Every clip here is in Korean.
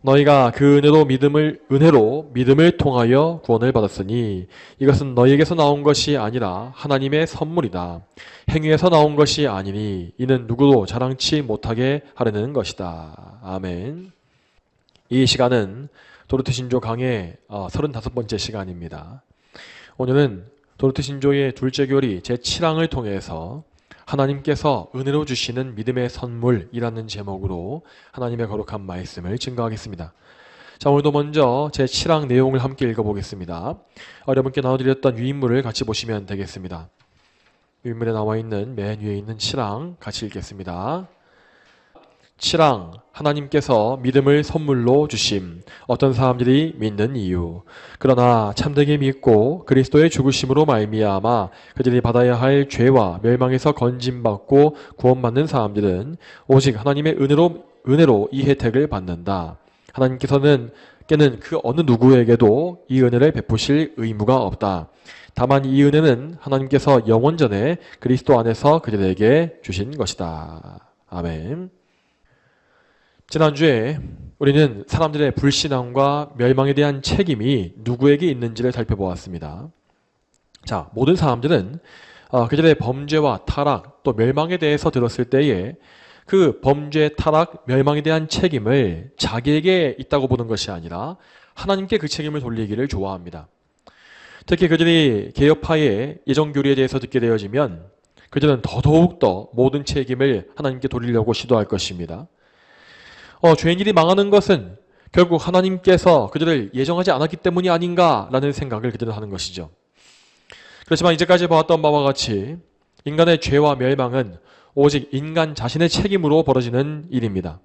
너희가 그 은혜로 믿음을 통하여 구원을 받았으니 이것은 너희에게서 나온 것이 아니라 하나님의 선물이다. 행위에서 나온 것이 아니니 이는 누구도 자랑치 못하게 하려는 것이다. 아멘. 이 시간은 도르트 신조 강의 35번째 시간입니다. 오늘은 도르트 신조의 둘째 교리 제7항을 통해서 하나님께서 은혜로 주시는 믿음의 선물이라는 제목으로 하나님의 거룩한 말씀을 증거하겠습니다. 자, 오늘도 먼저 제7항 내용을 함께 읽어보겠습니다. 여러분께 나눠드렸던 유인물을 같이 보시면 되겠습니다. 유인물에 나와 있는 맨 위에 있는 7항 같이 읽겠습니다. 7항 하나님께서 믿음을 선물로 주심. 어떤 사람들이 믿는 이유. 그러나 참되게 믿고 그리스도의 죽으심으로 말미암아 그들이 받아야 할 죄와 멸망에서 건짐받고 구원받는 사람들은 오직 하나님의 은혜로 이 혜택을 받는다. 하나님께서는 그 어느 누구에게도 이 은혜를 베푸실 의무가 없다. 다만 이 은혜는 하나님께서 영원전에 그리스도 안에서 그들에게 주신 것이다. 아멘. 지난주에 우리는 사람들의 불신앙과 멸망에 대한 책임이 누구에게 있는지를 살펴보았습니다. 자, 모든 사람들은 그들의 범죄와 타락 또 멸망에 대해서 들었을 때에 그 범죄, 타락, 멸망에 대한 책임을 자기에게 있다고 보는 것이 아니라 하나님께 그 책임을 돌리기를 좋아합니다. 특히 그들이 개혁파의 예정교리에 대해서 듣게 되어지면 그들은 더더욱더 모든 책임을 하나님께 돌리려고 시도할 것입니다. 죄인들이 망하는 것은 결국 하나님께서 그들을 예정하지 않았기 때문이 아닌가라는 생각을 그들은 하는 것이죠. 그렇지만 이제까지 보았던 바와 같이 인간의 죄와 멸망은 오직 인간 자신의 책임으로 벌어지는 일입니다.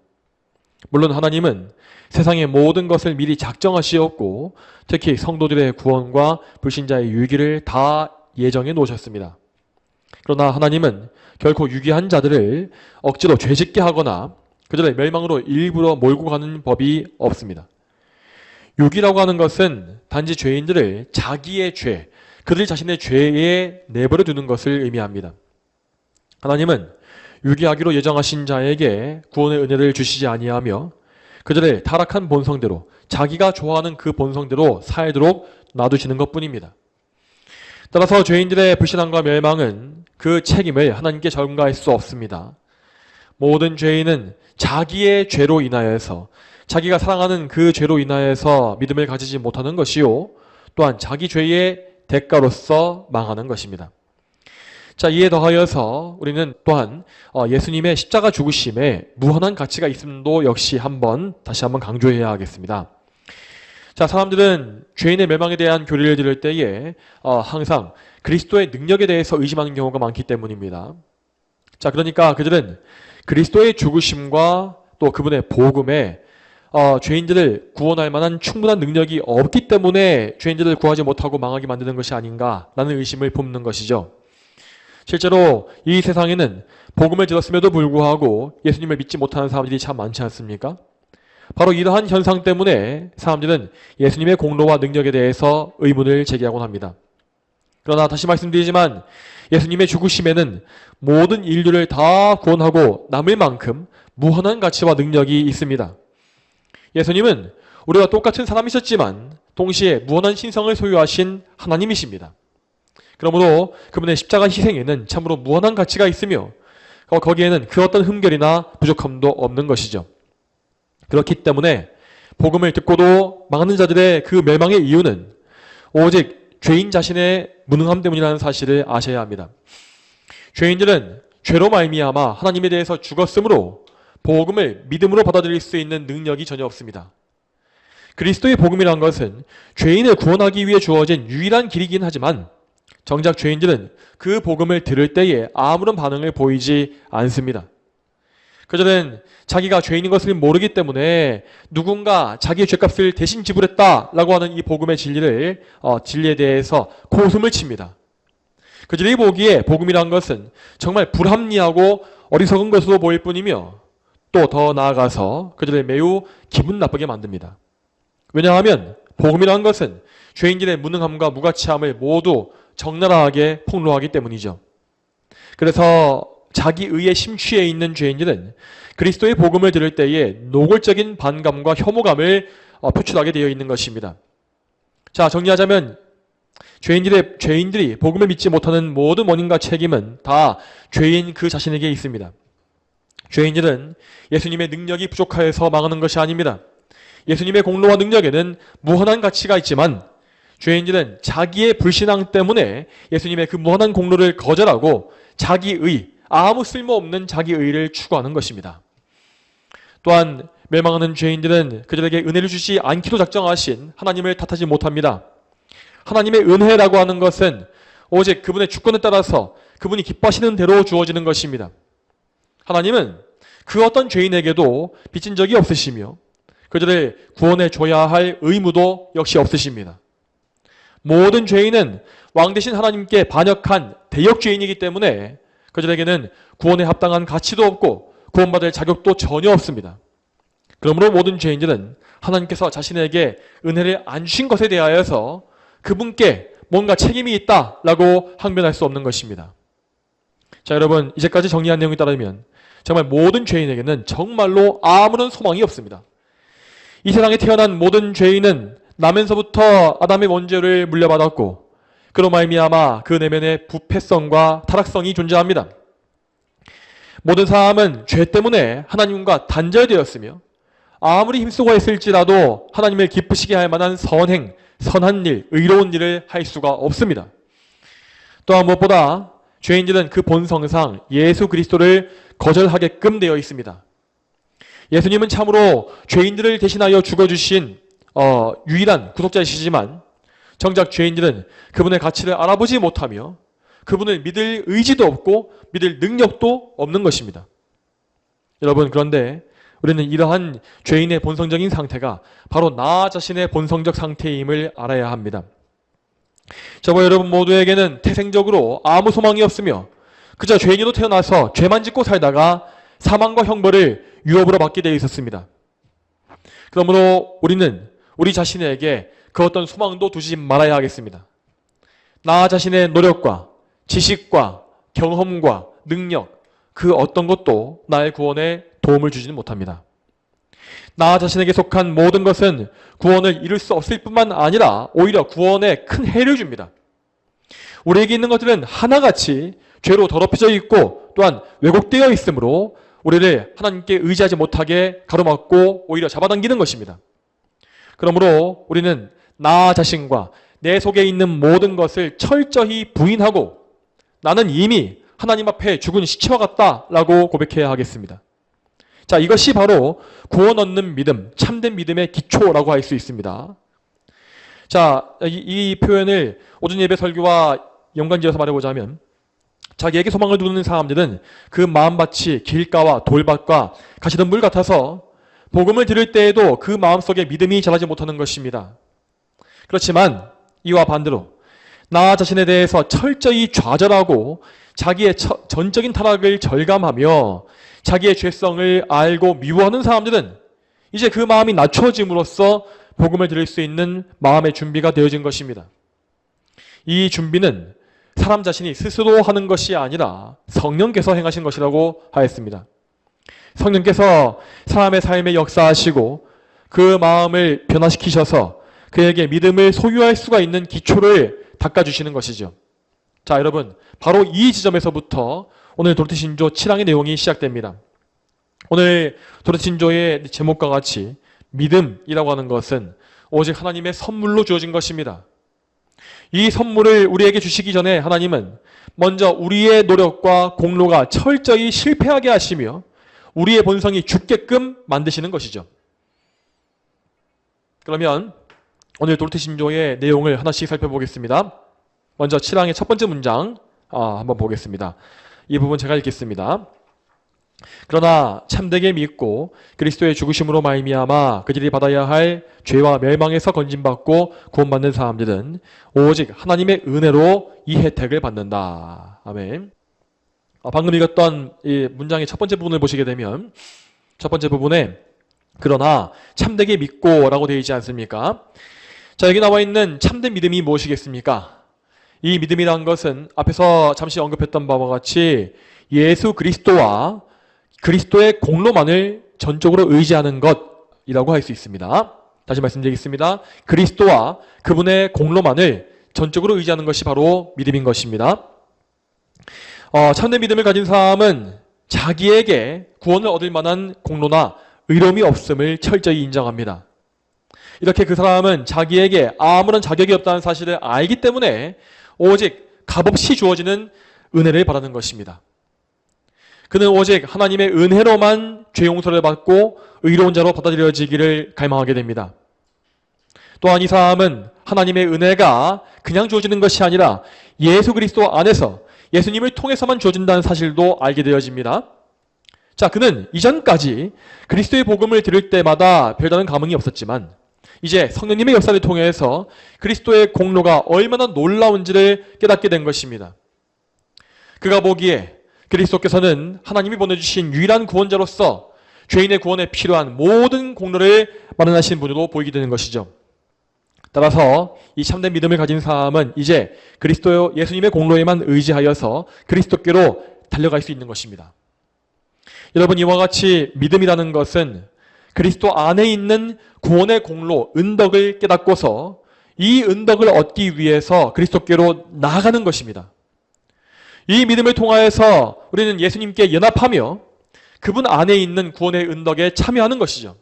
물론 하나님은 세상의 모든 것을 미리 작정하시었고 특히 성도들의 구원과 불신자의 유기를 다 예정해 놓으셨습니다. 그러나 하나님은 결코 유기한 자들을 억지로 죄짓게 하거나 그들의 멸망으로 일부러 몰고 가는 법이 없습니다. 유기라고 하는 것은 단지 죄인들을 자기의 죄, 그들 자신의 죄에 내버려 두는 것을 의미합니다. 하나님은 유기하기로 예정하신 자에게 구원의 은혜를 주시지 아니하며 그들의 타락한 본성대로 자기가 좋아하는 그 본성대로 살도록 놔두시는 것뿐입니다. 따라서 죄인들의 불신앙과 멸망은 그 책임을 하나님께 전가할 수 없습니다. 모든 죄인은 자기의 죄로 인하여서 자기가 사랑하는 그 죄로 인하여서 믿음을 가지지 못하는 것이요 또한 자기 죄의 대가로서 망하는 것입니다. 자, 이에 더하여서 우리는 또한 예수님의 십자가 죽으심에 무한한 가치가 있음도 역시 다시 한번 강조해야 하겠습니다. 자, 사람들은 죄인의 멸망에 대한 교리를 들을 때에 항상 그리스도의 능력에 대해서 의심하는 경우가 많기 때문입니다. 자, 그러니까 그들은 그리스도의 죽으심과 또 그분의 복음에 죄인들을 구원할 만한 충분한 능력이 없기 때문에 죄인들을 구하지 못하고 망하게 만드는 것이 아닌가라는 의심을 품는 것이죠. 실제로 이 세상에는 복음을 들었음에도 불구하고 예수님을 믿지 못하는 사람들이 참 많지 않습니까? 바로 이러한 현상 때문에 사람들은 예수님의 공로와 능력에 대해서 의문을 제기하곤 합니다. 그러나 다시 말씀드리지만 예수님의 죽으심에는 모든 인류를 다 구원하고 남을 만큼 무한한 가치와 능력이 있습니다. 예수님은 우리와 똑같은 사람이셨지만 동시에 무한한 신성을 소유하신 하나님이십니다. 그러므로 그분의 십자가 희생에는 참으로 무한한 가치가 있으며 거기에는 그 어떤 흠결이나 부족함도 없는 것이죠. 그렇기 때문에 복음을 듣고도 망하는 자들의 그 멸망의 이유는 오직 죄인 자신의 무능함 때문이라는 사실을 아셔야 합니다. 죄인들은 죄로 말미암아 하나님에 대해서 죽었으므로 복음을 믿음으로 받아들일 수 있는 능력이 전혀 없습니다. 그리스도의 복음이란 것은 죄인을 구원하기 위해 주어진 유일한 길이긴 하지만 정작 죄인들은 그 복음을 들을 때에 아무런 반응을 보이지 않습니다. 그들은 자기가 죄인인 것을 모르기 때문에 누군가 자기의 죄값을 대신 지불했다라고 하는 이 복음의 진리에 대해서 고웃음을 칩니다. 그들이 보기에 복음이란 것은 정말 불합리하고 어리석은 것으로 보일 뿐이며 또 더 나아가서 그들을 매우 기분 나쁘게 만듭니다. 왜냐하면 복음이란 것은 죄인들의 무능함과 무가치함을 모두 적나라하게 폭로하기 때문이죠. 그래서 자기 의에 심취해 있는 죄인들은 그리스도의 복음을 들을 때에 노골적인 반감과 혐오감을 표출하게 되어 있는 것입니다. 자, 정리하자면 죄인들이 복음을 믿지 못하는 모든 원인과 책임은 다 죄인 그 자신에게 있습니다. 죄인들은 예수님의 능력이 부족하여서 망하는 것이 아닙니다. 예수님의 공로와 능력에는 무한한 가치가 있지만 죄인들은 자기의 불신앙 때문에 예수님의 그 무한한 공로를 거절하고 자기의, 아무 쓸모없는 자기의를 추구하는 것입니다. 또한 멸망하는 죄인들은 그들에게 은혜를 주지 않기로 작정하신 하나님을 탓하지 못합니다. 하나님의 은혜라고 하는 것은 오직 그분의 주권에 따라서 그분이 기뻐하시는 대로 주어지는 것입니다. 하나님은 그 어떤 죄인에게도 빚진 적이 없으시며 그들을 구원해 줘야 할 의무도 역시 없으십니다. 모든 죄인은 왕 대신 하나님께 반역한 대역죄인이기 때문에 그들에게는 구원에 합당한 가치도 없고 구원받을 자격도 전혀 없습니다. 그러므로 모든 죄인들은 하나님께서 자신에게 은혜를 안 주신 것에 대하여서 그분께 뭔가 책임이 있다라고 항변할 수 없는 것입니다. 자, 여러분, 이제까지 정리한 내용에 따르면 정말 모든 죄인에게는 정말로 아무런 소망이 없습니다. 이 세상에 태어난 모든 죄인은 나면서부터 아담의 원죄를 물려받았고 그로 말미암아 그 내면에 부패성과 타락성이 존재합니다. 모든 사람은 죄 때문에 하나님과 단절되었으며 아무리 힘쓰고 했을지라도 하나님을 기쁘시게 할 만한 선행, 선한 일, 의로운 일을 할 수가 없습니다. 또한 무엇보다 죄인들은 그 본성상 예수 그리스도를 거절하게끔 되어 있습니다. 예수님은 참으로 죄인들을 대신하여 죽어주신 유일한 구속자이시지만 정작 죄인들은 그분의 가치를 알아보지 못하며 그분을 믿을 의지도 없고 믿을 능력도 없는 것입니다. 여러분, 그런데 우리는 이러한 죄인의 본성적인 상태가 바로 나 자신의 본성적 상태임을 알아야 합니다. 저와 여러분 모두에게는 태생적으로 아무 소망이 없으며 그저 죄인으로 태어나서 죄만 짓고 살다가 사망과 형벌을 유업으로 받게 되어 있었습니다. 그러므로 우리는 우리 자신에게 그 어떤 소망도 두지 말아야 하겠습니다. 나 자신의 노력과 지식과 경험과 능력, 그 어떤 것도 나의 구원에 도움을 주지는 못합니다. 나 자신에게 속한 모든 것은 구원을 이룰 수 없을 뿐만 아니라 오히려 구원에 큰 해를 줍니다. 우리에게 있는 것들은 하나같이 죄로 더럽혀져 있고 또한 왜곡되어 있으므로 우리를 하나님께 의지하지 못하게 가로막고 오히려 잡아당기는 것입니다. 그러므로 우리는 나 자신과 내 속에 있는 모든 것을 철저히 부인하고 나는 이미 하나님 앞에 죽은 시체와 같다라고 고백해야 하겠습니다. 자, 이것이 바로 구원 얻는 믿음, 참된 믿음의 기초라고 할 수 있습니다. 자, 이 표현을 오전 예배 설교와 연관지어서 말해보자면 자기에게 소망을 두는 사람들은 그 마음밭이 길가와 돌밭과 가시던 물 같아서 복음을 들을 때에도 그 마음속에 믿음이 자라지 못하는 것입니다. 그렇지만 이와 반대로 나 자신에 대해서 철저히 좌절하고 자기의 전적인 타락을 절감하며 자기의 죄성을 알고 미워하는 사람들은 이제 그 마음이 낮춰짐으로써 복음을 들을 수 있는 마음의 준비가 되어진 것입니다. 이 준비는 사람 자신이 스스로 하는 것이 아니라 성령께서 행하신 것이라고 하였습니다. 성령께서 사람의 삶에 역사하시고 그 마음을 변화시키셔서 그에게 믿음을 소유할 수가 있는 기초를 닦아주시는 것이죠. 자, 여러분, 바로 이 지점에서부터 오늘 도르티신조 7항의 내용이 시작됩니다. 오늘 도르티신조의 제목과 같이 믿음이라고 하는 것은 오직 하나님의 선물로 주어진 것입니다. 이 선물을 우리에게 주시기 전에 하나님은 먼저 우리의 노력과 공로가 철저히 실패하게 하시며 우리의 본성이 죽게끔 만드시는 것이죠. 그러면 오늘 도르티신조의 내용을 하나씩 살펴보겠습니다. 먼저 7항의 첫 번째 문장 한번 보겠습니다. 이 부분 제가 읽겠습니다. 그러나 참되게 믿고 그리스도의 죽으심으로 말미암아 그들이 받아야 할 죄와 멸망에서 건진받고 구원받는 사람들은 오직 하나님의 은혜로 이 혜택을 받는다. 아멘. 방금 읽었던 이 문장의 첫 번째 부분을 보시게 되면 첫 번째 부분에 그러나 참되게 믿고 라고 되어 있지 않습니까? 자, 여기 나와 있는 참된 믿음이 무엇이겠습니까? 이 믿음이란 것은 앞에서 잠시 언급했던 바와 같이 예수 그리스도와 그리스도의 공로만을 전적으로 의지하는 것이라고 할 수 있습니다. 다시 말씀드리겠습니다. 그리스도와 그분의 공로만을 전적으로 의지하는 것이 바로 믿음인 것입니다. 참된 믿음을 가진 사람은 자기에게 구원을 얻을 만한 공로나 의로움이 없음을 철저히 인정합니다. 이렇게 그 사람은 자기에게 아무런 자격이 없다는 사실을 알기 때문에 오직 값없이 주어지는 은혜를 바라는 것입니다. 그는 오직 하나님의 은혜로만 죄 용서를 받고 의로운 자로 받아들여지기를 갈망하게 됩니다. 또한 이 사람은 하나님의 은혜가 그냥 주어지는 것이 아니라 예수 그리스도 안에서 예수님을 통해서만 주어진다는 사실도 알게 되어집니다. 자, 그는 이전까지 그리스도의 복음을 들을 때마다 별다른 감흥이 없었지만 이제 성령님의 역사를 통해서 그리스도의 공로가 얼마나 놀라운지를 깨닫게 된 것입니다. 그가 보기에 그리스도께서는 하나님이 보내주신 유일한 구원자로서 죄인의 구원에 필요한 모든 공로를 마련하신 분으로 보이게 되는 것이죠. 따라서 이 참된 믿음을 가진 사람은 이제 그리스도 예수님의 공로에만 의지하여서 그리스도께로 달려갈 수 있는 것입니다. 여러분, 이와 같이 믿음이라는 것은 그리스도 안에 있는 구원의 공로, 은덕을 깨닫고서 이 은덕을 얻기 위해서 그리스도께로 나아가는 것입니다. 이 믿음을 통하여서 우리는 예수님께 연합하며 그분 안에 있는 구원의 은덕에 참여하는 것이죠.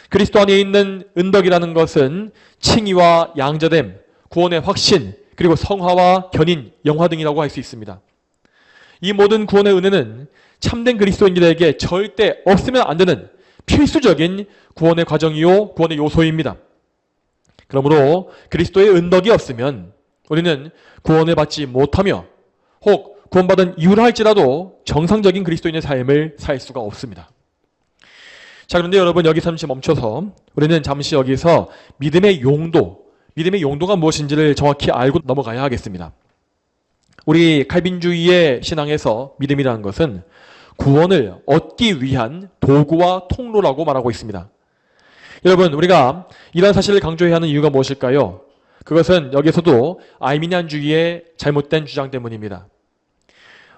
그리스도 안에 있는 은덕이라는 것은 칭의와 양자됨, 구원의 확신, 그리고 성화와 견인, 영화 등이라고 할 수 있습니다. 이 모든 구원의 은혜는 참된 그리스도인들에게 절대 없으면 안 되는 필수적인 구원의 과정이요, 구원의 요소입니다. 그러므로 그리스도의 은덕이 없으면 우리는 구원을 받지 못하며 혹 구원받은 이유라 할지라도 정상적인 그리스도인의 삶을 살 수가 없습니다. 자, 그런데 여러분, 여기 잠시 멈춰서 우리는 잠시 여기서 믿음의 용도가 무엇인지를 정확히 알고 넘어가야 하겠습니다. 우리 칼빈주의의 신앙에서 믿음이라는 것은 구원을 얻기 위한 도구와 통로라고 말하고 있습니다. 여러분, 우리가 이런 사실을 강조해야 하는 이유가 무엇일까요? 그것은 여기서도 아르미니안주의의 잘못된 주장 때문입니다.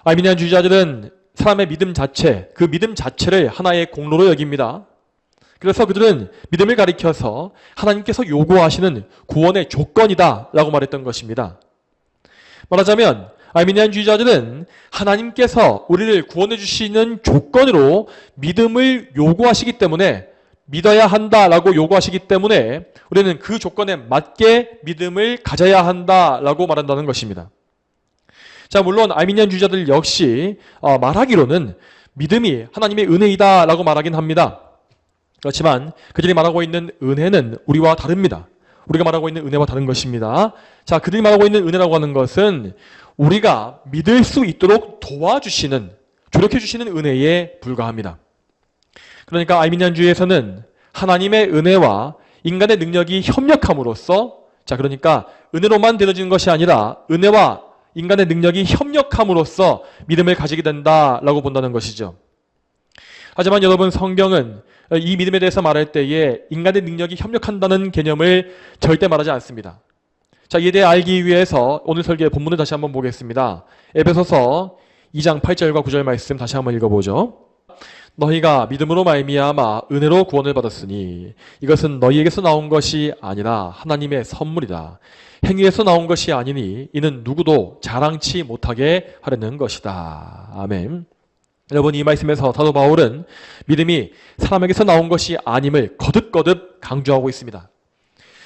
아르미니안주의자들은 사람의 믿음 자체, 그 믿음 자체를 하나의 공로로 여깁니다. 그래서 그들은 믿음을 가리켜서 하나님께서 요구하시는 구원의 조건이다 라고 말했던 것입니다. 말하자면 아르미니안주의자들은 하나님께서 우리를 구원해 주시는 조건으로 믿음을 요구하시기 때문에 믿어야 한다라고 요구하시기 때문에 우리는 그 조건에 맞게 믿음을 가져야 한다라고 말한다는 것입니다. 자, 물론 아르미니안주의자들 역시 말하기로는 믿음이 하나님의 은혜이다라고 말하긴 합니다. 그렇지만 그들이 말하고 있는 은혜는 우리와 다릅니다. 우리가 말하고 있는 은혜와 다른 것입니다. 자, 그들이 말하고 있는 은혜라고 하는 것은 우리가 믿을 수 있도록 도와주시는, 조력해 주시는 은혜에 불과합니다. 그러니까 아르미니안주의에서는 하나님의 은혜와 인간의 능력이 협력함으로써, 자, 그러니까 은혜로만 되어지는 것이 아니라 은혜와 인간의 능력이 협력함으로써 믿음을 가지게 된다라고 본다는 것이죠. 하지만 여러분, 성경은 이 믿음에 대해서 말할 때에 인간의 능력이 협력한다는 개념을 절대 말하지 않습니다. 자, 이에 대해 알기 위해서 오늘 설교의 본문을 다시 한번 보겠습니다. 에베소서 2장 8절과 9절 말씀 다시 한번 읽어보죠. 너희가 믿음으로 말미암아 은혜로 구원을 받았으니 이것은 너희에게서 나온 것이 아니라 하나님의 선물이다. 행위에서 나온 것이 아니니 이는 누구도 자랑치 못하게 하려는 것이다. 아멘. 여러분, 이 말씀에서 사도 바울은 믿음이 사람에게서 나온 것이 아님을 거듭거듭 강조하고 있습니다.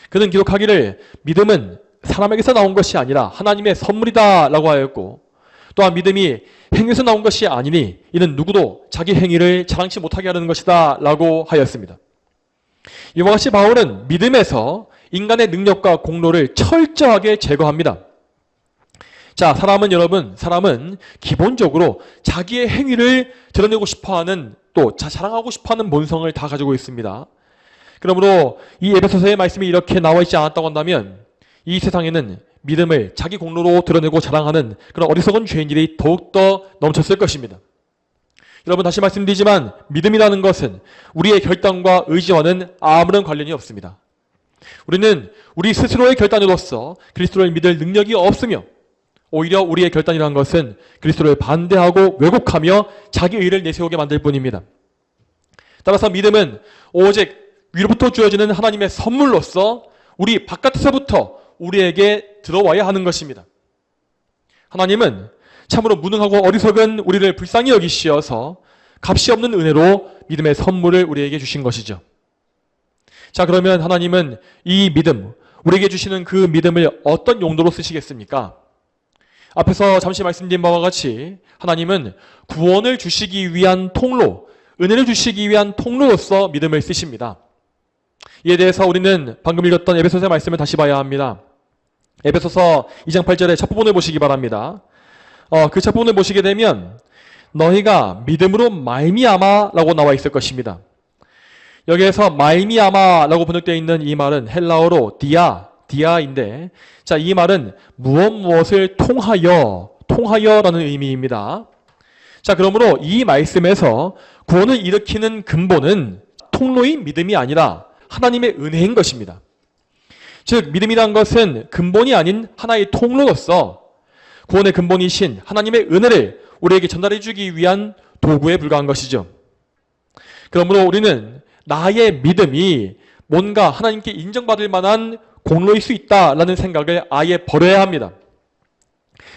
그는 기록하기를 믿음은 사람에게서 나온 것이 아니라 하나님의 선물이다 라고 하였고, 또한 믿음이 행위에서 나온 것이 아니니 이는 누구도 자기 행위를 자랑치 못하게 하려는 것이다 라고 하였습니다. 이와 같이 바울은 믿음에서 인간의 능력과 공로를 철저하게 제거합니다. 자, 사람은 기본적으로 자기의 행위를 드러내고 싶어하는, 또 자랑하고 싶어하는 본성을 다 가지고 있습니다. 그러므로 이 에베소서의 말씀이 이렇게 나와 있지 않았다고 한다면 이 세상에는 믿음을 자기 공로로 드러내고 자랑하는 그런 어리석은 죄인들이 더욱더 넘쳤을 것입니다. 여러분, 다시 말씀드리지만 믿음이라는 것은 우리의 결단과 의지와는 아무런 관련이 없습니다. 우리는 우리 스스로의 결단으로서 그리스도를 믿을 능력이 없으며 오히려 우리의 결단이라는 것은 그리스도를 반대하고 왜곡하며 자기 의를 내세우게 만들 뿐입니다. 따라서 믿음은 오직 위로부터 주어지는 하나님의 선물로서 우리 바깥에서부터 우리에게 들어와야 하는 것입니다. 하나님은 참으로 무능하고 어리석은 우리를 불쌍히 여기시어서 값이 없는 은혜로 믿음의 선물을 우리에게 주신 것이죠. 자, 그러면 하나님은 이 믿음, 우리에게 주시는 그 믿음을 어떤 용도로 쓰시겠습니까? 앞에서 잠시 말씀드린 바와 같이 하나님은 구원을 주시기 위한 통로, 은혜를 주시기 위한 통로로서 믿음을 쓰십니다. 이에 대해서 우리는 방금 읽었던 에베소서의 말씀을 다시 봐야 합니다. 에베소서 2장 8절의 첫 부분을 보시기 바랍니다. 그 첫 부분을 보시게 되면 너희가 믿음으로 말미암아라고 나와 있을 것입니다. 여기에서 말미암아라고 번역되어 있는 이 말은 헬라어로 디아인데, 자, 이 말은 무엇을 통하여라는 의미입니다. 자, 그러므로 이 말씀에서 구원을 일으키는 근본은 통로인 믿음이 아니라 하나님의 은혜인 것입니다. 즉, 믿음이란 것은 근본이 아닌 하나의 통로로서 구원의 근본이신 하나님의 은혜를 우리에게 전달해 주기 위한 도구에 불과한 것이죠. 그러므로 우리는 나의 믿음이 뭔가 하나님께 인정받을 만한 공로일 수 있다라는 생각을 아예 버려야 합니다.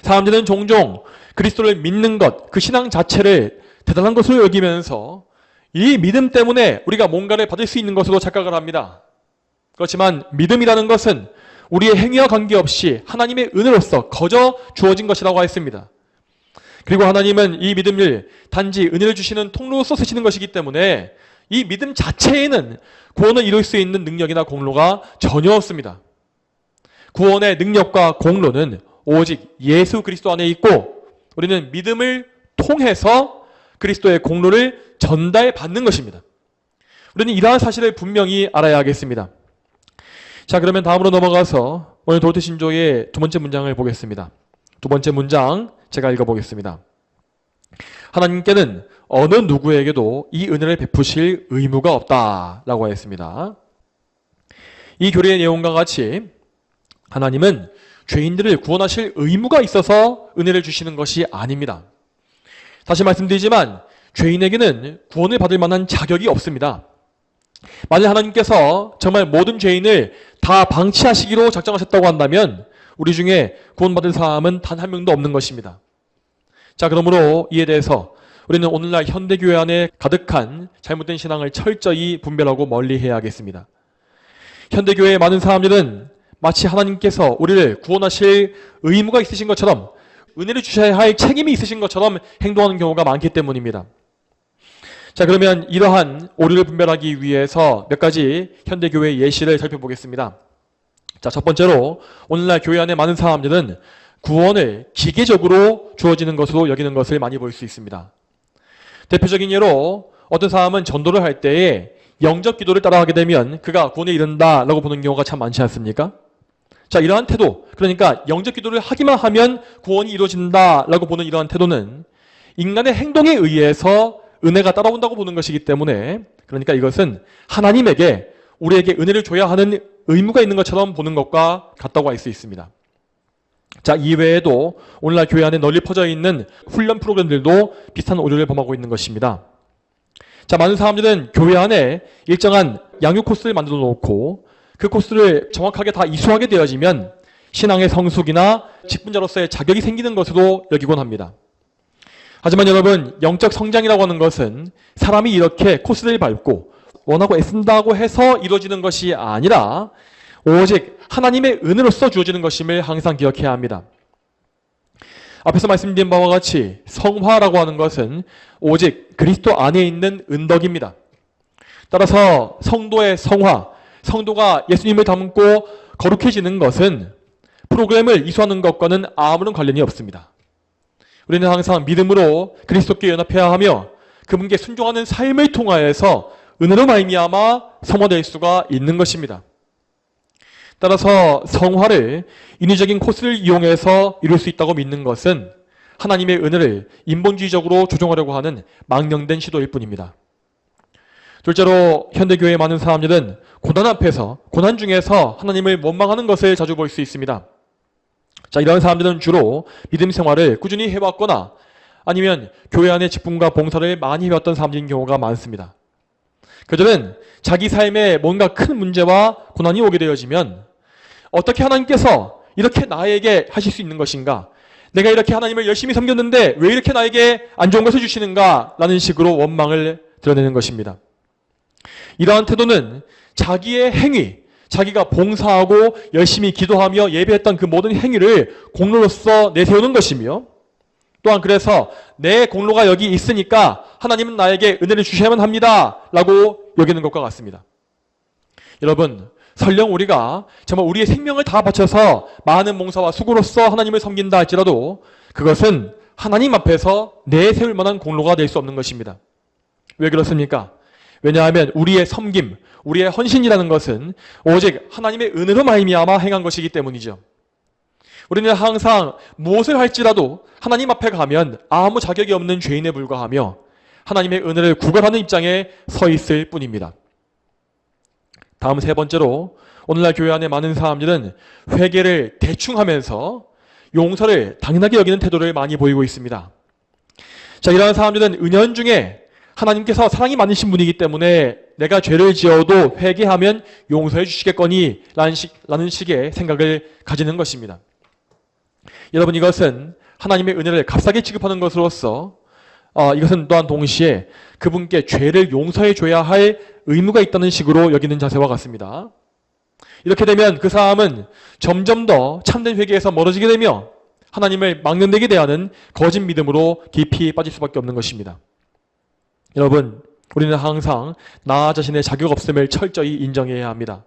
사람들은 종종 그리스도를 믿는 것, 그 신앙 자체를 대단한 것으로 여기면서 이 믿음 때문에 우리가 뭔가를 받을 수 있는 것으로 착각을 합니다. 그렇지만 믿음이라는 것은 우리의 행위와 관계없이 하나님의 은혜로서 거저 주어진 것이라고 했습니다. 그리고 하나님은 이 믿음을 단지 은혜를 주시는 통로로서 쓰시는 것이기 때문에 이 믿음 자체에는 구원을 이룰 수 있는 능력이나 공로가 전혀 없습니다. 구원의 능력과 공로는 오직 예수 그리스도 안에 있고 우리는 믿음을 통해서 그리스도의 공로를 전달받는 것입니다. 우리는 이러한 사실을 분명히 알아야 하겠습니다. 자, 그러면 다음으로 넘어가서 오늘 도르트 신조의 두 번째 문장을 보겠습니다. 두 번째 문장 제가 읽어보겠습니다. 하나님께는 어느 누구에게도 이 은혜를 베푸실 의무가 없다라고 했습니다. 이 교리의 내용과 같이 하나님은 죄인들을 구원하실 의무가 있어서 은혜를 주시는 것이 아닙니다. 다시 말씀드리지만 죄인에게는 구원을 받을 만한 자격이 없습니다. 만약 하나님께서 정말 모든 죄인을 다 방치하시기로 작정하셨다고 한다면 우리 중에 구원받을 사람은 단 한 명도 없는 것입니다. 자, 그러므로 이에 대해서 우리는 오늘날 현대교회 안에 가득한 잘못된 신앙을 철저히 분별하고 멀리해야 하겠습니다. 현대교회의 많은 사람들은 마치 하나님께서 우리를 구원하실 의무가 있으신 것처럼 은혜를 주셔야 할 책임이 있으신 것처럼 행동하는 경우가 많기 때문입니다. 자, 그러면 이러한 오류를 분별하기 위해서 몇 가지 현대교회의 예시를 살펴보겠습니다. 자, 첫 번째로 오늘날 교회 안에 많은 사람들은 구원을 기계적으로 주어지는 것으로 여기는 것을 많이 볼 수 있습니다. 대표적인 예로 어떤 사람은 전도를 할 때에 영접 기도를 따라하게 되면 그가 구원에 이른다라고 보는 경우가 참 많지 않습니까? 자, 이러한 태도, 그러니까 영접 기도를 하기만 하면 구원이 이루어진다라고 보는 이러한 태도는 인간의 행동에 의해서 은혜가 따라온다고 보는 것이기 때문에, 그러니까 이것은 하나님에게 우리에게 은혜를 줘야 하는 의무가 있는 것처럼 보는 것과 같다고 할 수 있습니다. 자, 이외에도 오늘날 교회 안에 널리 퍼져 있는 훈련 프로그램들도 비슷한 오류를 범하고 있는 것입니다. 자, 많은 사람들은 교회 안에 일정한 양육 코스를 만들어 놓고 그 코스를 정확하게 다 이수하게 되어지면 신앙의 성숙이나 직분자로서의 자격이 생기는 것으로 여기곤 합니다. 하지만 여러분, 영적 성장이라고 하는 것은 사람이 이렇게 코스를 밟고 원하고 애쓴다고 해서 이루어지는 것이 아니라 오직 하나님의 은혜로서 주어지는 것임을 항상 기억해야 합니다. 앞에서 말씀드린 바와 같이 성화라고 하는 것은 오직 그리스도 안에 있는 은덕입니다. 따라서 성도의 성화, 성도가 예수님을 닮고 거룩해지는 것은 프로그램을 이수하는 것과는 아무런 관련이 없습니다. 우리는 항상 믿음으로 그리스도께 연합해야 하며 그분께 순종하는 삶을 통하여서 은혜로 말미암아 성화될 수가 있는 것입니다. 따라서 성화를 인위적인 코스를 이용해서 이룰 수 있다고 믿는 것은 하나님의 은혜를 인본주의적으로 조종하려고 하는 망령된 시도일 뿐입니다. 둘째로 현대교회의 많은 사람들은 고난 중에서 하나님을 원망하는 것을 자주 볼 수 있습니다. 자, 이런 사람들은 주로 믿음 생활을 꾸준히 해왔거나 아니면 교회 안의 직분과 봉사를 많이 해왔던 사람들인 경우가 많습니다. 그들은 자기 삶에 뭔가 큰 문제와 고난이 오게 되어지면 어떻게 하나님께서 이렇게 나에게 하실 수 있는 것인가? 내가 이렇게 하나님을 열심히 섬겼는데 왜 이렇게 나에게 안 좋은 것을 주시는가? 라는 식으로 원망을 드러내는 것입니다. 이러한 태도는 자기의 행위, 자기가 봉사하고 열심히 기도하며 예배했던 그 모든 행위를 공로로서 내세우는 것이며 또한 그래서 내 공로가 여기 있으니까 하나님은 나에게 은혜를 주셔야만 합니다 라고 여기는 것과 같습니다. 여러분, 설령 우리가 정말 우리의 생명을 다 바쳐서 많은 봉사와 수고로서 하나님을 섬긴다 할지라도 그것은 하나님 앞에서 내세울 만한 공로가 될 수 없는 것입니다. 왜 그렇습니까? 왜냐하면 우리의 섬김, 우리의 헌신이라는 것은 오직 하나님의 은혜로 말미암아 행한 것이기 때문이죠. 우리는 항상 무엇을 할지라도 하나님 앞에 가면 아무 자격이 없는 죄인에 불과하며 하나님의 은혜를 구걸하는 입장에 서 있을 뿐입니다. 다음 세 번째로 오늘날 교회 안에 많은 사람들은 회개를 대충 하면서 용서를 당연하게 여기는 태도를 많이 보이고 있습니다. 자, 이러한 사람들은 은연중에 하나님께서 사랑이 많으신 분이기 때문에 내가 죄를 지어도 회개하면 용서해 주시겠거니 라는 식의 생각을 가지는 것입니다. 여러분, 이것은 하나님의 은혜를 값싸게 취급하는 것으로서 이것은 또한 동시에 그분께 죄를 용서해 줘야 할 의무가 있다는 식으로 여기는 자세와 같습니다. 이렇게 되면 그 사람은 점점 더 참된 회개에서 멀어지게 되며 하나님을 막는 데에 대한 거짓 믿음으로 깊이 빠질 수밖에 없는 것입니다. 여러분, 우리는 항상 나 자신의 자격 없음을 철저히 인정해야 합니다.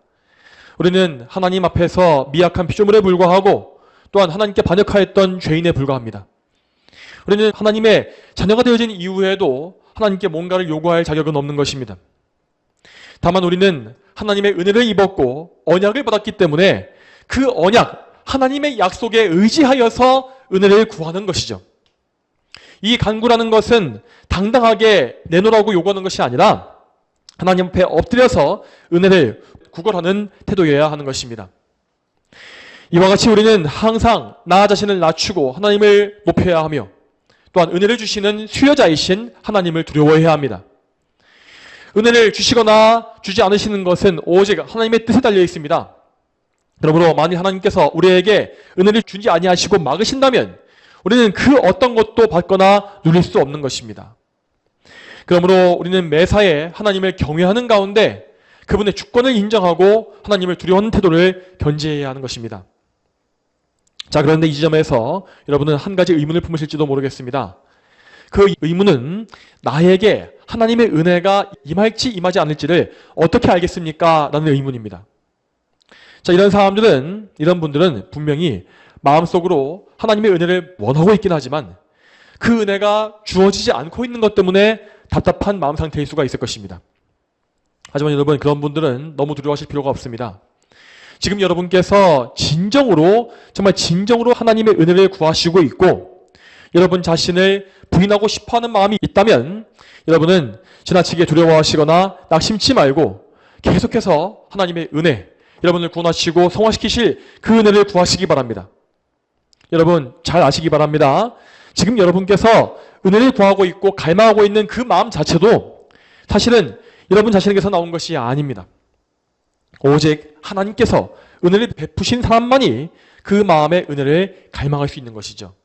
우리는 하나님 앞에서 미약한 피조물에 불과하고 또한 하나님께 반역하였던 죄인에 불과합니다. 우리는 하나님의 자녀가 되어진 이후에도 하나님께 뭔가를 요구할 자격은 없는 것입니다. 다만 우리는 하나님의 은혜를 입었고 언약을 받았기 때문에 그 언약, 하나님의 약속에 의지하여서 은혜를 구하는 것이죠. 이 간구라는 것은 당당하게 내놓으라고 요구하는 것이 아니라 하나님 앞에 엎드려서 은혜를 구걸하는 태도여야 하는 것입니다. 이와 같이 우리는 항상 나 자신을 낮추고 하나님을 높여야 하며 또한 은혜를 주시는 수여자이신 하나님을 두려워해야 합니다. 은혜를 주시거나 주지 않으시는 것은 오직 하나님의 뜻에 달려 있습니다. 그러므로 만일 하나님께서 우리에게 은혜를 주지 아니하시고 막으신다면 우리는 그 어떤 것도 받거나 누릴 수 없는 것입니다. 그러므로 우리는 매사에 하나님을 경외하는 가운데 그분의 주권을 인정하고 하나님을 두려워하는 태도를 견지해야 하는 것입니다. 자, 그런데 이 지점에서 여러분은 한 가지 의문을 품으실지도 모르겠습니다. 그 의문은 나에게 하나님의 은혜가 임할지 임하지 않을지를 어떻게 알겠습니까? 라는 의문입니다. 자, 이런 분들은 분명히 마음속으로 하나님의 은혜를 원하고 있긴 하지만 그 은혜가 주어지지 않고 있는 것 때문에 답답한 마음 상태일 수가 있을 것입니다. 하지만 여러분, 그런 분들은 너무 두려워하실 필요가 없습니다. 지금 여러분께서 정말 진정으로 하나님의 은혜를 구하시고 있고 여러분 자신을 부인하고 싶어하는 마음이 있다면 여러분은 지나치게 두려워하시거나 낙심치 말고 계속해서 하나님의 은혜, 여러분을 구원하시고 성화시키실 그 은혜를 구하시기 바랍니다. 여러분 잘 아시기 바랍니다. 지금 여러분께서 은혜를 구하고 있고 갈망하고 있는 그 마음 자체도 사실은 여러분 자신에게서 나온 것이 아닙니다. 오직 하나님께서 은혜를 베푸신 사람만이 그 마음의 은혜를 갈망할 수 있는 것이죠.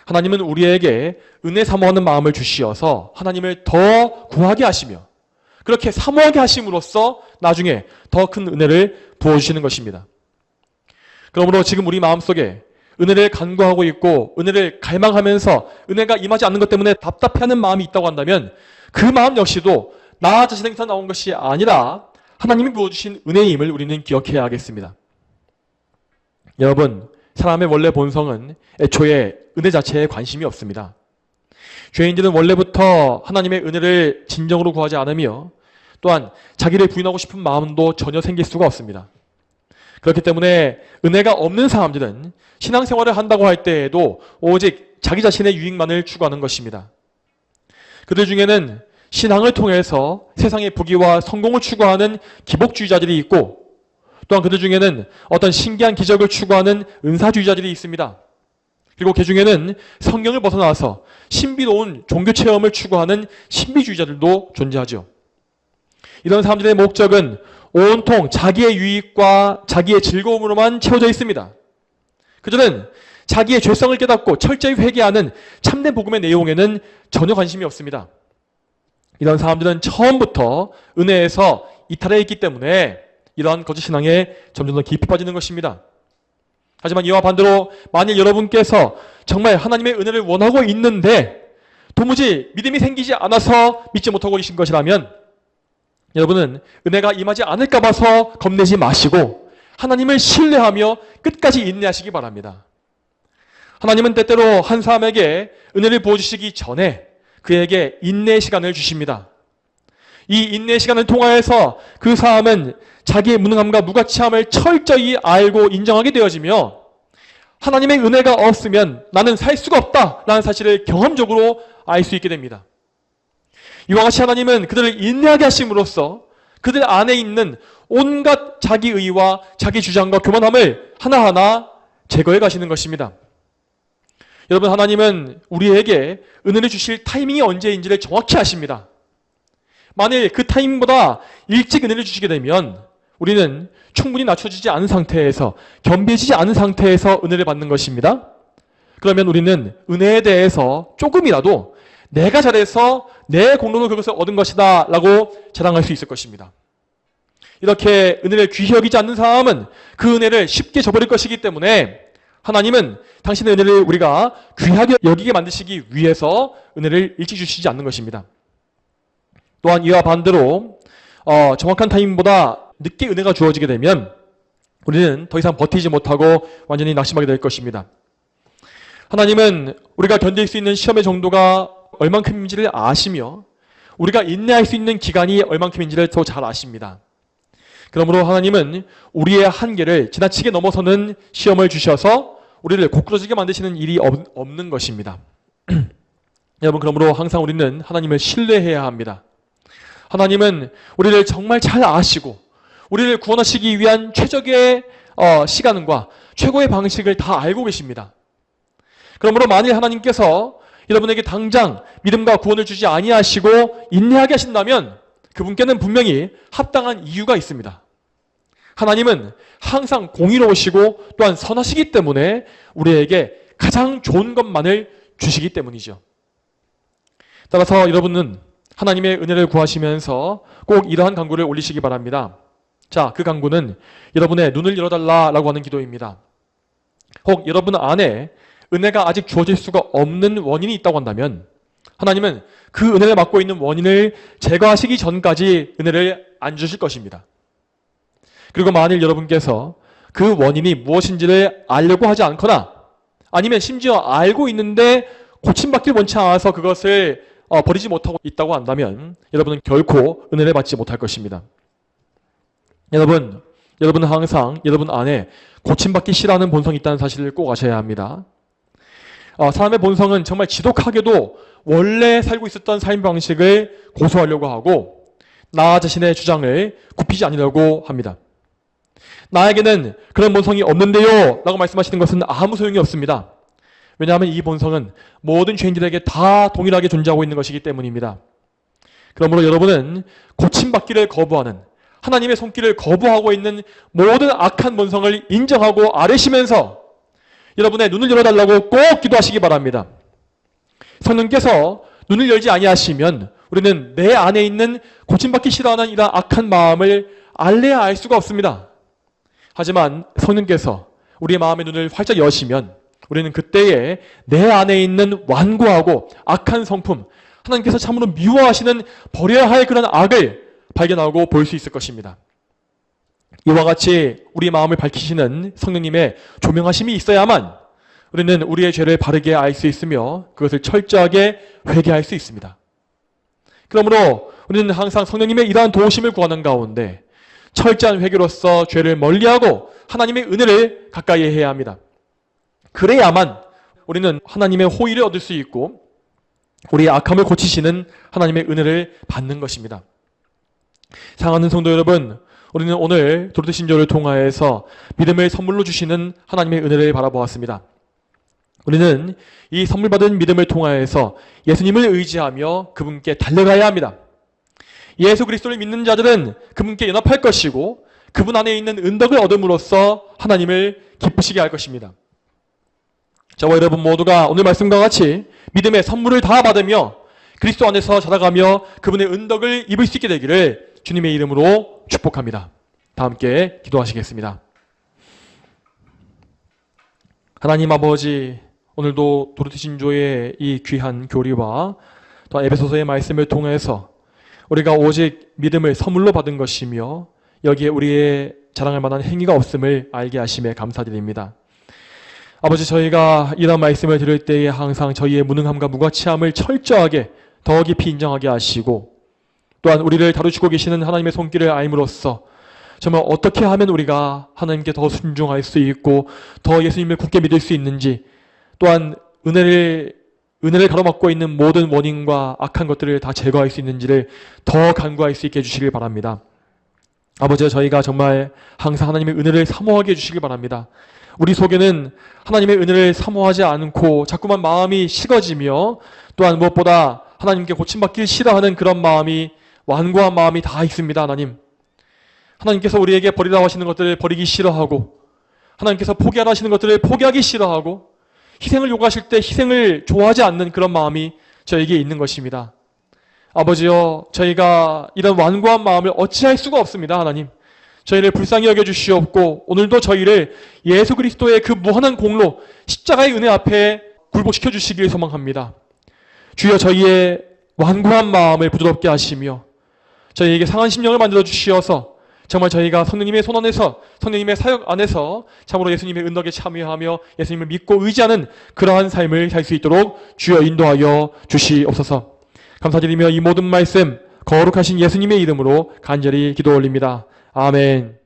하나님은 우리에게 은혜 사모하는 마음을 주시어서 하나님을 더 구하게 하시며 그렇게 사모하게 하심으로써 나중에 더 큰 은혜를 부어주시는 것입니다. 그러므로 지금 우리 마음속에 은혜를 간구하고 있고 은혜를 갈망하면서 은혜가 임하지 않는 것 때문에 답답해하는 마음이 있다고 한다면 그 마음 역시도 나 자신에게서 나온 것이 아니라 하나님이 부어주신 은혜임을 우리는 기억해야 하겠습니다. 여러분, 사람의 원래 본성은 애초에 은혜 자체에 관심이 없습니다. 죄인들은 원래부터 하나님의 은혜를 진정으로 구하지 않으며 또한 자기를 부인하고 싶은 마음도 전혀 생길 수가 없습니다. 그렇기 때문에 은혜가 없는 사람들은 신앙생활을 한다고 할 때에도 오직 자기 자신의 유익만을 추구하는 것입니다. 그들 중에는 신앙을 통해서 세상의 부귀와 성공을 추구하는 기복주의자들이 있고, 또한 그들 중에는 어떤 신기한 기적을 추구하는 은사주의자들이 있습니다. 그리고 그 중에는 성경을 벗어나서 신비로운 종교 체험을 추구하는 신비주의자들도 존재하죠. 이런 사람들의 목적은 온통 자기의 유익과 자기의 즐거움으로만 채워져 있습니다. 그들은 자기의 죄성을 깨닫고 철저히 회개하는 참된 복음의 내용에는 전혀 관심이 없습니다. 이런 사람들은 처음부터 은혜에서 이탈해 있기 때문에 이러한 거짓 신앙에 점점 더 깊이 빠지는 것입니다. 하지만 이와 반대로 만일 여러분께서 정말 하나님의 은혜를 원하고 있는데 도무지 믿음이 생기지 않아서 믿지 못하고 계신 것이라면 여러분은 은혜가 임하지 않을까 봐서 겁내지 마시고 하나님을 신뢰하며 끝까지 인내하시기 바랍니다. 하나님은 때때로 한 사람에게 은혜를 부어주시기 전에 그에게 인내의 시간을 주십니다. 이 인내의 시간을 통하여서 그 사람은 자기의 무능함과 무가치함을 철저히 알고 인정하게 되어지며 하나님의 은혜가 없으면 나는 살 수가 없다라는 사실을 경험적으로 알 수 있게 됩니다. 이와 같이 하나님은 그들을 인내하게 하심으로써 그들 안에 있는 온갖 자기의와 자기 주장과 교만함을 하나하나 제거해 가시는 것입니다. 여러분, 하나님은 우리에게 은혜를 주실 타이밍이 언제인지를 정확히 아십니다. 만일 그 타이밍보다 일찍 은혜를 주시게 되면 우리는 충분히 낮춰지지 않은 상태에서, 겸비해지지 않은 상태에서 은혜를 받는 것입니다. 그러면 우리는 은혜에 대해서 조금이라도 내가 잘해서 내 공로로 그것을 얻은 것이다 라고 자랑할 수 있을 것입니다. 이렇게 은혜를 귀히 여기지 않는 사람은 그 은혜를 쉽게 저버릴 것이기 때문에 하나님은 당신의 은혜를 우리가 귀하게 여기게 만드시기 위해서 은혜를 일찍 주시지 않는 것입니다. 또한 이와 반대로 정확한 타이밍보다 늦게 은혜가 주어지게 되면 우리는 더 이상 버티지 못하고 완전히 낙심하게 될 것입니다. 하나님은 우리가 견딜 수 있는 시험의 정도가 얼만큼인지를 아시며 우리가 인내할 수 있는 기간이 얼만큼인지를 더 잘 아십니다. 그러므로 하나님은 우리의 한계를 지나치게 넘어서는 시험을 주셔서 우리를 고꾸라지게 만드시는 일이 없는 것입니다. 여러분, 그러므로 항상 우리는 하나님을 신뢰해야 합니다. 하나님은 우리를 정말 잘 아시고 우리를 구원하시기 위한 최적의 시간과 최고의 방식을 다 알고 계십니다. 그러므로 만일 하나님께서 여러분에게 당장 믿음과 구원을 주지 아니하시고 인내하게 하신다면 그분께는 분명히 합당한 이유가 있습니다. 하나님은 항상 공의로우시고 또한 선하시기 때문에 우리에게 가장 좋은 것만을 주시기 때문이죠. 따라서 여러분은 하나님의 은혜를 구하시면서 꼭 이러한 간구를 올리시기 바랍니다. 자, 그 간구는 여러분의 눈을 열어달라라고 하는 기도입니다. 혹 여러분 안에 은혜가 아직 주어질 수가 없는 원인이 있다고 한다면 하나님은 그 은혜를 맡고 있는 원인을 제거하시기 전까지 은혜를 안 주실 것입니다. 그리고 만일 여러분께서 그 원인이 무엇인지를 알려고 하지 않거나 아니면 심지어 알고 있는데 고침받길 원치 않아서 그것을 버리지 못하고 있다고 한다면 여러분은 결코 은혜를 받지 못할 것입니다. 여러분은 항상 여러분 안에 고침받기 싫어하는 본성이 있다는 사실을 꼭 아셔야 합니다. 사람의 본성은 정말 지독하게도 원래 살고 있었던 삶 방식을 고수하려고 하고 나 자신의 주장을 굽히지 않으려고 합니다. 나에게는 그런 본성이 없는데요 라고 말씀하시는 것은 아무 소용이 없습니다. 왜냐하면 이 본성은 모든 죄인들에게 다 동일하게 존재하고 있는 것이기 때문입니다. 그러므로 여러분은 고침받기를 거부하는 하나님의 손길을 거부하고 있는 모든 악한 본성을 인정하고 아뢰시면서 여러분의 눈을 열어달라고 꼭 기도하시기 바랍니다. 성령께서 눈을 열지 아니하시면 우리는 내 안에 있는 고침받기 싫어하는 이런 악한 마음을 알래야 알 수가 없습니다. 하지만 성령께서 우리의 마음의 눈을 활짝 여시면 우리는 그때에 내 안에 있는 완고하고 악한 성품, 하나님께서 참으로 미워하시는 버려야 할 그런 악을 발견하고 볼 수 있을 것입니다. 이와 같이 우리 마음을 밝히시는 성령님의 조명하심이 있어야만 우리는 우리의 죄를 바르게 알 수 있으며 그것을 철저하게 회개할 수 있습니다. 그러므로 우리는 항상 성령님의 이러한 도우심을 구하는 가운데 철저한 회개로서 죄를 멀리하고 하나님의 은혜를 가까이 해야 합니다. 그래야만 우리는 하나님의 호의를 얻을 수 있고 우리의 악함을 고치시는 하나님의 은혜를 받는 것입니다. 사랑하는 성도 여러분, 우리는 오늘 도르트신조를 통하여서 믿음을 선물로 주시는 하나님의 은혜를 바라보았습니다. 우리는 이 선물 받은 믿음을 통하여서 예수님을 의지하며 그분께 달려가야 합니다. 예수 그리스도를 믿는 자들은 그분께 연합할 것이고 그분 안에 있는 은덕을 얻음으로써 하나님을 기쁘시게 할 것입니다. 저와 여러분 모두가 오늘 말씀과 같이 믿음의 선물을 다 받으며 그리스도 안에서 자라가며 그분의 은덕을 입을 수 있게 되기를 주님의 이름으로 축복합니다. 다 함께 기도하시겠습니다. 하나님 아버지, 오늘도 도르트신조의 이 귀한 교리와 또 에베소서의 말씀을 통해서 우리가 오직 믿음을 선물로 받은 것이며 여기에 우리의 자랑할 만한 행위가 없음을 알게 하심에 감사드립니다. 아버지, 저희가 이런 말씀을 들을 때에 항상 저희의 무능함과 무가치함을 철저하게 더 깊이 인정하게 하시고 또한 우리를 다루시고 계시는 하나님의 손길을 알므로써 정말 어떻게 하면 우리가 하나님께 더 순종할 수 있고 더 예수님을 굳게 믿을 수 있는지, 또한 은혜를 가로막고 있는 모든 원인과 악한 것들을 다 제거할 수 있는지를 더 간구할 수 있게 해주시길 바랍니다. 아버지, 저희가 정말 항상 하나님의 은혜를 사모하게 해주시길 바랍니다. 우리 속에는 하나님의 은혜를 사모하지 않고 자꾸만 마음이 식어지며 또한 무엇보다 하나님께 고침받길 싫어하는 그런 마음이, 완고한 마음이 다 있습니다. 하나님께서 우리에게 버리라고 하시는 것들을 버리기 싫어하고 하나님께서 포기하라 하시는 것들을 포기하기 싫어하고 희생을 요구하실 때 희생을 좋아하지 않는 그런 마음이 저에게 있는 것입니다. 아버지여, 저희가 이런 완고한 마음을 어찌할 수가 없습니다. 하나님, 저희를 불쌍히 여겨주시옵고 오늘도 저희를 예수 그리스도의 그 무한한 공로 십자가의 은혜 앞에 굴복시켜 주시길 소망합니다. 주여, 저희의 완고한 마음을 부드럽게 하시며 저희에게 상한 심령을 만들어 주시어서 정말 저희가 성령님의 손 안에서, 성령님의 사역 안에서 참으로 예수님의 은덕에 참여하며 예수님을 믿고 의지하는 그러한 삶을 살 수 있도록 주여 인도하여 주시옵소서. 감사드리며 이 모든 말씀 거룩하신 예수님의 이름으로 간절히 기도 올립니다. 아멘.